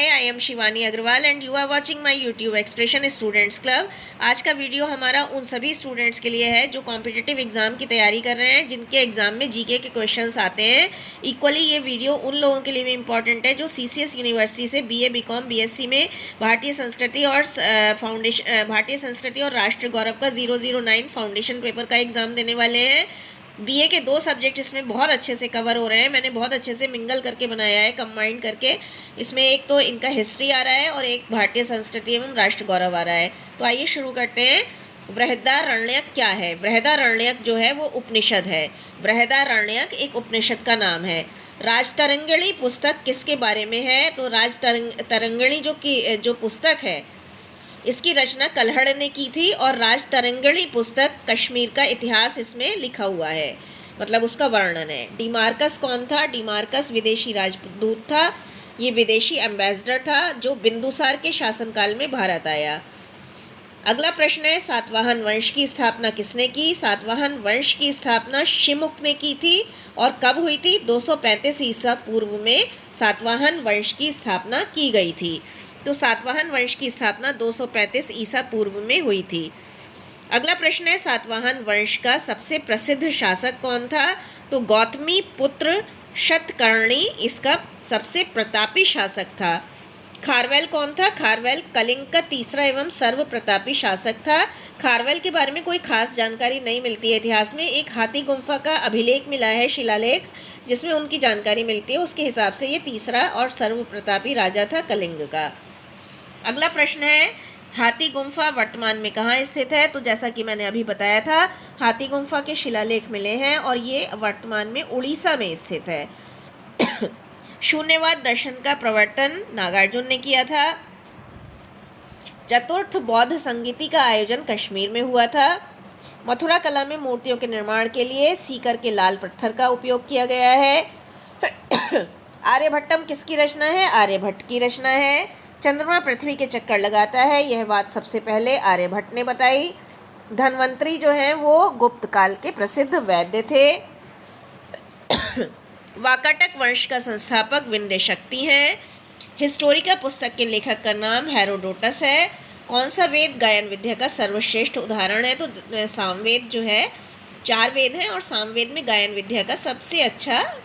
Hi, I am Shivani Agarwal and you are watching my YouTube expression students club. आज का video हमारा उन सभी स्टूडेंट्स के लिए है जो कॉम्पिटिटिव एग्ज़ाम की तैयारी कर रहे हैं, जिनके एग्ज़ाम में जीके के क्वेश्चंस आते हैं। इक्वली ये वीडियो उन लोगों के लिए भी इम्पॉर्टेंट है जो सीसीएस यूनिवर्सिटी से बीए, बीकॉम, बीएससी में भारतीय संस्कृति और राष्ट्र गौरव का 009 फाउंडेशन पेपर का एग्ज़ाम देने वाले हैं। बीए के 2 सब्जेक्ट इसमें बहुत अच्छे से कवर हो रहे हैं। मैंने बहुत अच्छे से मिंगल करके बनाया है, कंबाइंड करके। इसमें एक तो इनका हिस्ट्री आ रहा है और एक भारतीय संस्कृति एवं राष्ट्र गौरव आ रहा है। तो आइए शुरू करते हैं। बृहदारण्यक क्या है? बृहदारण्यक जो है वो उपनिषद है। बृहदारण्यक एक उपनिषद का नाम है। राजतरंगिणी पुस्तक किसके बारे में है? तो राजतरंगिणी जो पुस्तक है, इसकी रचना कल्हड़ ने की थी और राजतरंगिणी पुस्तक कश्मीर का इतिहास इसमें लिखा हुआ है, मतलब उसका वर्णन है। डीमार्कस कौन था? डीमार्कस विदेशी राजदूत था। ये विदेशी एम्बेसडर था जो बिंदुसार के शासनकाल में भारत आया। अगला प्रश्न है, सातवाहन वंश की स्थापना किसने की? सातवाहन वंश की स्थापना शिमुक ने की थी और कब हुई थी? 235 ईसा पूर्व में सातवाहन वंश की स्थापना की गई थी। तो सातवाहन वंश की स्थापना 235 ईसा पूर्व में हुई थी। अगला प्रश्न है, सातवाहन वंश का सबसे प्रसिद्ध शासक कौन था? तो गौतमी पुत्र शतकर्णी इसका सबसे प्रतापी शासक था। खारवेल कौन था? खारवेल कलिंग का तीसरा एवं सर्व प्रतापी शासक था। खारवेल के बारे में कोई खास जानकारी नहीं मिलती है इतिहास में। एक हाथी गुम्फा का अभिलेख मिला है, शिलालेख, जिसमें उनकी जानकारी मिलती है। उसके हिसाब से ये तीसरा और सर्व प्रतापी राजा था कलिंग का। अगला प्रश्न है, हाथी गुम्फा वर्तमान में कहाँ स्थित है? तो जैसा कि मैंने अभी बताया था, हाथी गुम्फा के शिलालेख मिले हैं और ये वर्तमान में उड़ीसा में स्थित है। शून्यवाद दर्शन का प्रवर्तन नागार्जुन ने किया था। चतुर्थ बौद्ध संगीति का आयोजन कश्मीर में हुआ था। मथुरा कला में मूर्तियों के निर्माण के लिए सीकर के लाल पत्थर का उपयोग किया गया है। आर्यभट्टम किसकी रचना है? आर्यभट्ट की रचना है। चंद्रमा पृथ्वी के चक्कर लगाता है, यह बात सबसे पहले आर्यभट्ट ने बताई। धन्वंतरी जो है वो गुप्त काल के प्रसिद्ध वैद्य थे। वाकाटक वंश का संस्थापक विंध्य शक्ति हैं। हिस्टोरिका पुस्तक के लेखक का नाम हेरोडोटस है। कौन सा वेद गायन विद्या का सर्वश्रेष्ठ उदाहरण है? तो सामवेद जो है, 4 वेद हैं और सामवेद में गायन विद्या का सबसे अच्छा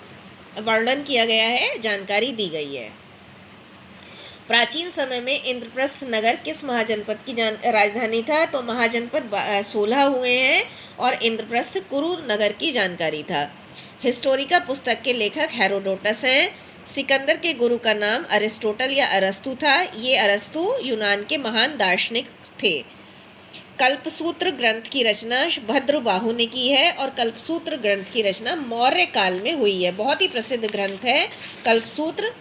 वर्णन किया गया है, जानकारी दी गई है। प्राचीन समय में इंद्रप्रस्थ नगर किस महाजनपद की राजधानी था? तो महाजनपद 16 हुए हैं और इंद्रप्रस्थ कुरु नगर की जानकारी था। हिस्टोरिका पुस्तक के लेखक हेरोडोटस हैं। सिकंदर के गुरु का नाम अरिस्टोटल या अरस्तु था। ये अरस्तु यूनान के महान दार्शनिक थे। कल्पसूत्र ग्रंथ की रचना भद्रबाहु ने की है और कल्पसूत्र ग्रंथ की रचना मौर्य काल में हुई है। बहुत ही प्रसिद्ध ग्रंथ है कल्पसूत्र।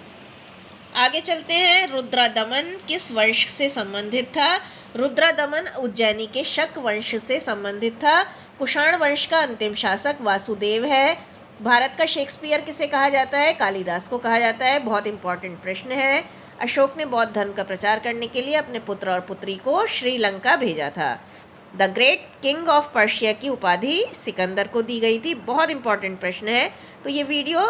आगे चलते हैं, रुद्रदमन किस वंश से संबंधित था? रुद्रदमन उज्जैनी के शक वंश से संबंधित था। कुषाण वंश का अंतिम शासक वासुदेव है। भारत का शेक्सपियर किसे कहा जाता है? कालिदास को कहा जाता है। बहुत इंपॉर्टेंट प्रश्न है। अशोक ने बौद्ध धर्म का प्रचार करने के लिए अपने पुत्र और पुत्री को श्रीलंका भेजा था। The great king of Persia की उपाधि सिकंदर को दी गई थी। बहुत इंपॉर्टेंट प्रश्न है। तो ये वीडियो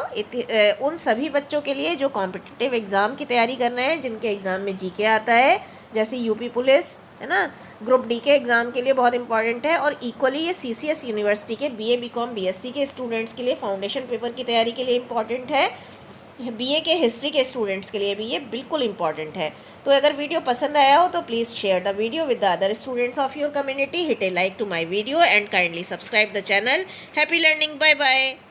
उन सभी बच्चों के लिए जो कॉम्पिटिटिव एग्ज़ाम की तैयारी कर रहे हैं, जिनके एग्ज़ाम में जीके आता है, जैसे यूपी पुलिस है ना, ग्रुप डी के एग्ज़ाम के लिए बहुत इंपॉर्टेंट है। और इक्वली ये सीसीएस यूनिवर्सिटी के बीए, बीकॉम, बीएससी के स्टूडेंट्स के लिए फाउंडेशन पेपर की तैयारी के लिए इम्पॉर्टेंट है। बीए के हिस्ट्री के स्टूडेंट्स के लिए भी ये बिल्कुल इम्पॉर्टेंट है। तो अगर वीडियो पसंद आया हो तो please share the video with the other students of your community. Hit a like to my video and kindly subscribe the channel. Happy learning, bye bye.